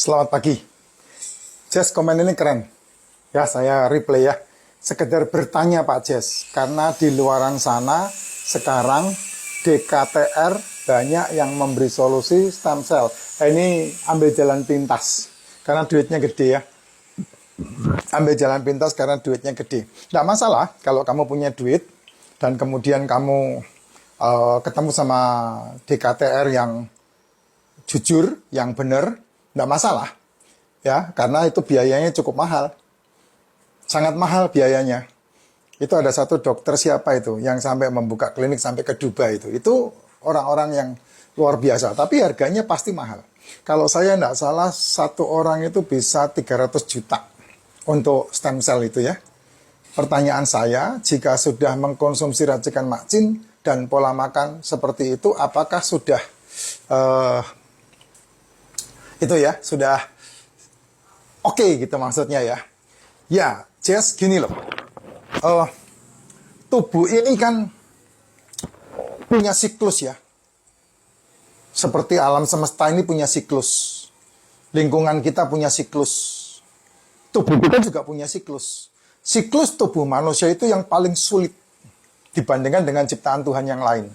Selamat pagi. Jess, komen ini keren. Ya, saya replay ya. Sekedar bertanya Pak Jess, karena di luaran sana sekarang DKTR banyak yang memberi solusi stem cell. Ini ambil jalan pintas, karena duitnya gede ya. Ambil jalan pintas karena duitnya gede. Nggak masalah kalau kamu punya duit dan kemudian kamu ketemu sama DKTR yang jujur, yang benar, nggak masalah. Ya, karena itu biayanya cukup mahal. Sangat mahal biayanya. Itu ada satu dokter siapa itu yang sampai membuka klinik sampai ke Dubai itu. Itu orang-orang yang luar biasa, tapi harganya pasti mahal. Kalau saya nggak salah, satu orang itu bisa 300 juta untuk stem cell itu ya. Pertanyaan saya, jika sudah mengkonsumsi racikan makcin dan pola makan seperti itu, apakah sudah itu ya, sudah oke gitu maksudnya ya. Ya, Jess, gini loh. Tubuh ini kan punya siklus ya. Seperti alam semesta ini punya siklus. Lingkungan kita punya siklus. Tubuh kita juga punya siklus. Siklus tubuh manusia itu yang paling sulit dibandingkan dengan ciptaan Tuhan yang lain.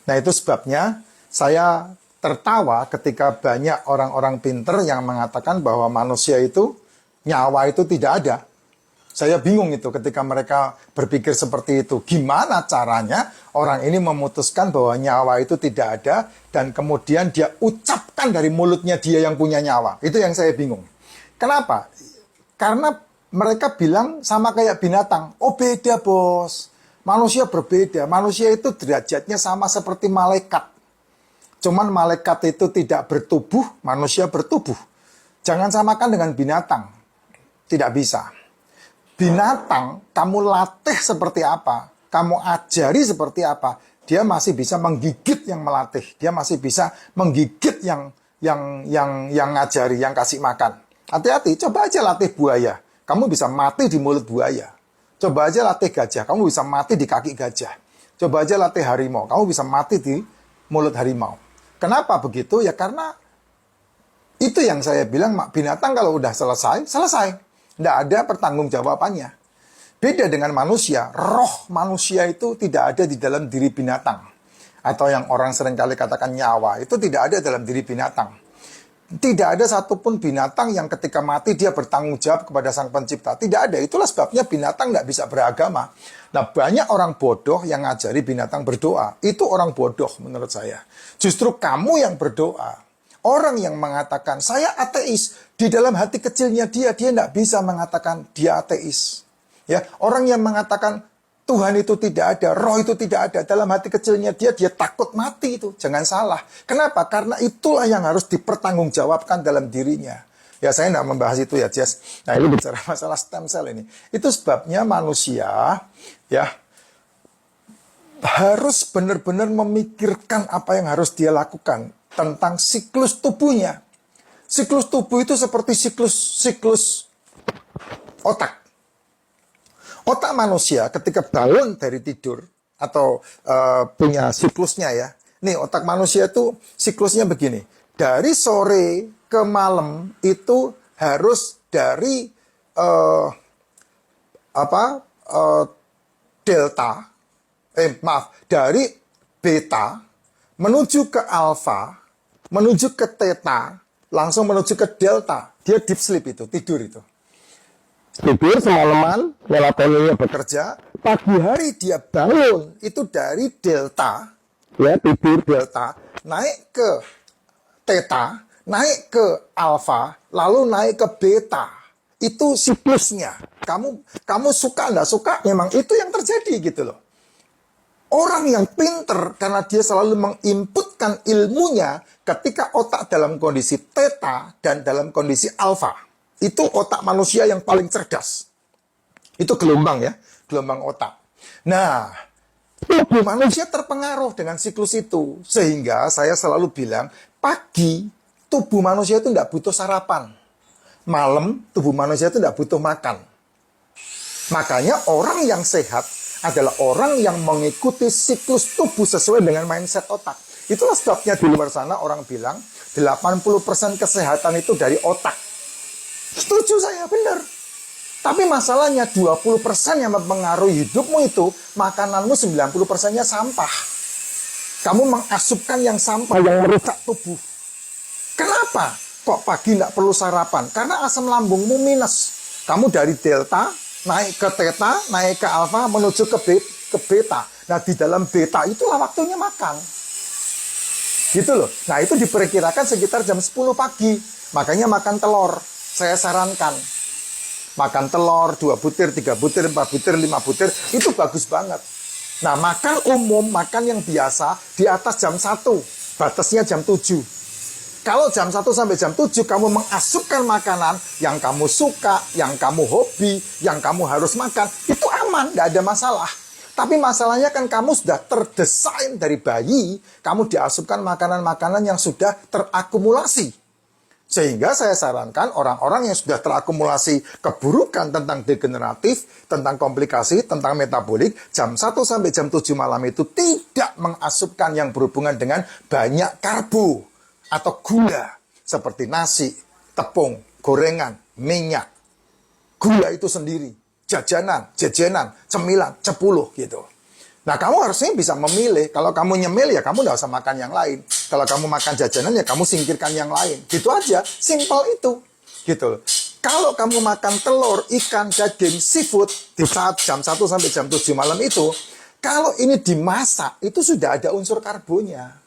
Nah, itu sebabnya saya tertawa ketika banyak orang-orang pinter yang mengatakan bahwa manusia itu, nyawa itu tidak ada. Saya bingung itu ketika mereka berpikir seperti itu. Gimana caranya orang ini memutuskan bahwa nyawa itu tidak ada dan kemudian dia ucapkan dari mulutnya dia yang punya nyawa. Itu yang saya bingung. Kenapa? Karena mereka bilang sama kayak binatang. Oh beda bos. Manusia berbeda. Manusia itu derajatnya sama seperti malaikat. Cuman malaikat itu tidak bertubuh, manusia bertubuh. Jangan samakan dengan binatang. Tidak bisa. Binatang, kamu latih seperti apa, kamu ajari seperti apa, dia masih bisa menggigit yang melatih. Dia masih bisa menggigit yang ngajari, yang kasih makan. Hati-hati, coba aja latih buaya. Kamu bisa mati di mulut buaya. Coba aja latih gajah, kamu bisa mati di kaki gajah. Coba aja latih harimau, kamu bisa mati di mulut harimau. Kenapa begitu? Ya karena itu yang saya bilang, binatang kalau udah selesai, selesai. Tidak ada pertanggungjawabannya. Beda dengan manusia, roh manusia itu tidak ada di dalam diri binatang. Atau yang orang seringkali katakan nyawa, itu tidak ada dalam diri binatang. Tidak ada satupun binatang yang ketika mati dia bertanggung jawab kepada Sang Pencipta. Tidak ada. Itulah sebabnya binatang tidak bisa beragama. Nah, banyak orang bodoh yang ngajari binatang berdoa. Itu orang bodoh menurut saya. Justru kamu yang berdoa. Orang yang mengatakan, saya ateis. Di dalam hati kecilnya dia tidak bisa mengatakan dia ateis. Ya, orang yang mengatakan, Tuhan itu tidak ada, roh itu tidak ada. Dalam hati kecilnya dia takut mati itu. Jangan salah. Kenapa? Karena itulah yang harus dipertanggungjawabkan dalam dirinya. Ya, saya tidak membahas itu ya, Jess. Nah, ini bicara masalah stem cell ini. Itu sebabnya manusia, ya, harus benar-benar memikirkan apa yang harus dia lakukan tentang siklus tubuhnya. Siklus tubuh itu seperti siklus otak. Otak manusia ketika bangun dari tidur atau punya siklusnya ya. Nih, otak manusia itu siklusnya begini. Dari sore ke malam itu harus dari dari beta menuju ke alfa, menuju ke theta, langsung menuju ke delta. Dia deep sleep itu, tidur itu. Tidur semalaman, melatoninnya bekerja, pagi hari dia bangun, itu dari delta, ya tidur delta, naik ke theta, naik ke alfa, lalu naik ke beta. Itu siklusnya. Kamu suka nggak suka, memang itu yang terjadi gitu loh. Orang yang pinter karena dia selalu menginputkan ilmunya ketika otak dalam kondisi theta dan dalam kondisi alfa. Itu otak manusia yang paling cerdas. Itu gelombang ya, gelombang otak. Nah, tubuh manusia terpengaruh dengan siklus itu. Sehingga saya selalu bilang, pagi tubuh manusia itu tidak butuh sarapan. Malam tubuh manusia itu tidak butuh makan. Makanya orang yang sehat adalah orang yang mengikuti siklus tubuh sesuai dengan mindset otak. Itulah sebabnya di luar sana orang bilang 80% kesehatan itu dari otak. Setuju saya, benar. Tapi masalahnya 20% yang mempengaruhi hidupmu itu, makananmu 90%-nya sampah. Kamu mengasupkan yang sampah, yang merusak tubuh. Kenapa? Kok pagi nggak perlu sarapan? Karena asam lambungmu minus. Kamu dari delta, naik ke theta, naik ke alpha, menuju ke beta. Nah, di dalam beta itulah waktunya makan. Gitu loh. Nah, itu diperkirakan sekitar jam 10 pagi. Makanya makan telur. Saya sarankan. Makan telur, 2 butir, 3 butir, 4 butir, 5 butir. Itu bagus banget. Nah, makan umum, makan yang biasa di atas jam 1. Batasnya jam 7. Kalau jam 1 sampai jam 7 kamu mengasupkan makanan yang kamu suka, yang kamu hobi, yang kamu harus makan, itu aman, tidak ada masalah. Tapi masalahnya kan kamu sudah terdesain dari bayi, kamu diasupkan makanan-makanan yang sudah terakumulasi. Sehingga saya sarankan orang-orang yang sudah terakumulasi keburukan tentang degeneratif, tentang komplikasi, tentang metabolik, jam 1 sampai jam 7 malam itu tidak mengasupkan yang berhubungan dengan banyak karbo atau gula. Seperti nasi, tepung, gorengan, minyak. Gula itu sendiri, jajanan, cemilan, cepuloh gitu. Nah, kamu harusnya bisa memilih. Kalau kamu nyemil, ya kamu nggak usah makan yang lain. Kalau kamu makan jajanan, ya kamu singkirkan yang lain. Gitu aja, simple itu. Gitu. Kalau kamu makan telur, ikan, daging, seafood, di saat jam 1 sampai jam 7 malam itu, kalau ini dimasak, itu sudah ada unsur karbonya.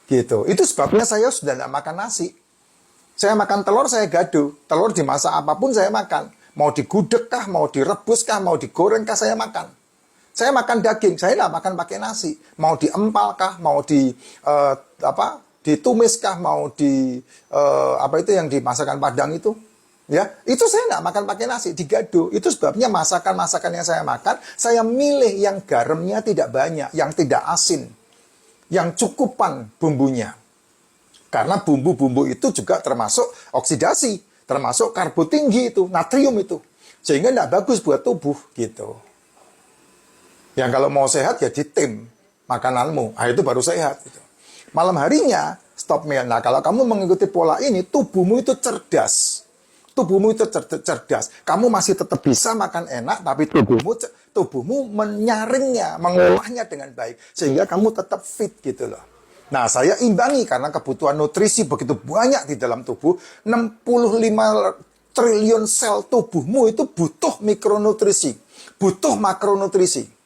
Gitu. Itu sebabnya saya sudah tidak makan nasi. Saya makan telur, saya gaduh. Telur dimasak apapun, saya makan. Mau digudeg kah, mau direbus kah, mau digoreng kah, saya makan. Saya makan daging, saya nggak makan pakai nasi. Mau diempal kah, mau ditumis kah, mau apa itu yang dimasakan Padang itu, ya itu saya nggak makan pakai nasi, digado. Itu sebabnya masakan-masakan yang saya makan, saya milih yang garamnya tidak banyak, yang tidak asin, yang cukupan bumbunya. Karena bumbu-bumbu itu juga termasuk oksidasi, termasuk karbo tinggi itu, natrium itu, sehingga nggak bagus buat tubuh gitu. Yang kalau mau sehat ya ditim makananmu. Nah, itu baru sehat. Gitu. Malam harinya stop meal. Nah, kalau kamu mengikuti pola ini, tubuhmu itu cerdas. Tubuhmu itu cerdas. Kamu masih tetap bisa makan enak, tapi tubuhmu menyaringnya, mengolahnya dengan baik. Sehingga kamu tetap fit gitu loh. Nah, saya imbangi karena kebutuhan nutrisi begitu banyak di dalam tubuh. 65 triliun sel tubuhmu itu butuh mikronutrisi. Butuh makronutrisi.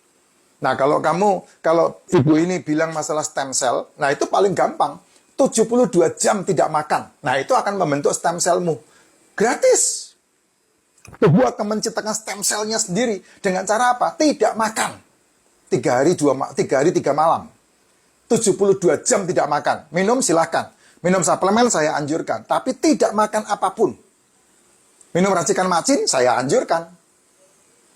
Nah, kalau ibu ini bilang masalah stem cell, nah itu paling gampang. 72 jam tidak makan. Nah, itu akan membentuk stem cellmu. Gratis. Tubuh akan menciptakan stem cellnya sendiri. Dengan cara apa? Tidak makan. 3 hari 3 malam. 72 jam tidak makan. Minum silahkan. Minum suplemen saya anjurkan. Tapi tidak makan apapun. Minum racikan macin saya anjurkan.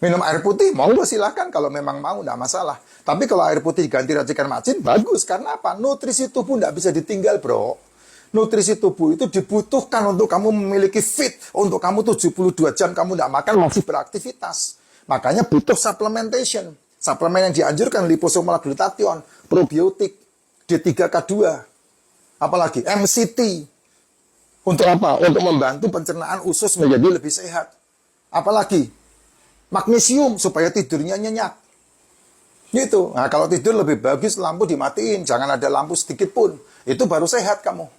Minum air putih, mau silahkan kalau memang mau, tidak masalah. Tapi kalau air putih diganti racikan macin, bagus. Karena apa? Nutrisi tubuh tidak bisa ditinggal, bro. Nutrisi tubuh itu dibutuhkan untuk kamu memiliki fit. Untuk kamu 72 jam kamu tidak makan, masih beraktivitas. Makanya butuh supplementation. Suplemen yang dianjurkan, liposomal glutathione, probiotik, D3K2, apalagi MCT. Untuk apa? Untuk membantu pencernaan usus menjadi lebih sehat. Apalagi? Magnesium supaya tidurnya nyenyak. Gitu. Nah, kalau tidur lebih bagus lampu dimatiin, jangan ada lampu sedikit pun. Itu baru sehat kamu.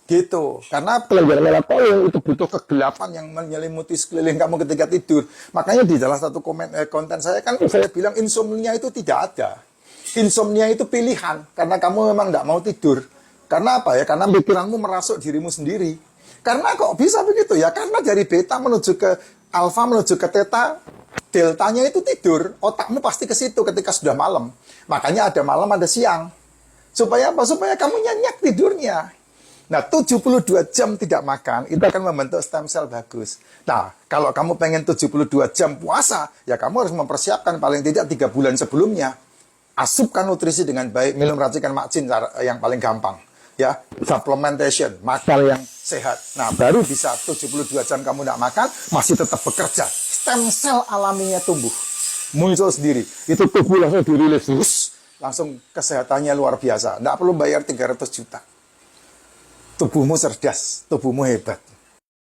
Gitu. Karena pelajaran melatonin itu butuh kegelapan yang menyelimuti sekeliling kamu ketika tidur. Makanya di dalam satu konten saya kan saya bilang insomnia itu tidak ada. Insomnia itu pilihan karena kamu memang tidak mau tidur. Karena apa ya? Karena pikiranmu merasuk dirimu sendiri. Karena kok bisa begitu ya? Karena dari beta menuju ke alfa menuju ke theta, deltanya itu tidur. Otakmu pasti ke situ ketika sudah malam. Makanya ada malam, ada siang. Supaya apa? Supaya kamu nyenyak tidurnya. Nah, 72 jam tidak makan, itu akan membentuk stem cell bagus. Nah, kalau kamu pengen 72 jam puasa, ya kamu harus mempersiapkan paling tidak 3 bulan sebelumnya. Asupkan nutrisi dengan baik, minum racikan macin yang paling gampang. Ya, supplementation, makan yang sehat. Nah, baru bisa 72 jam kamu tidak makan, masih tetap bekerja. Stem cell alaminya tumbuh. Muncul sendiri. Itu tubuh langsung dirilis. Langsung kesehatannya luar biasa. Tidak perlu bayar 300 juta. Tubuhmu cerdas, tubuhmu hebat.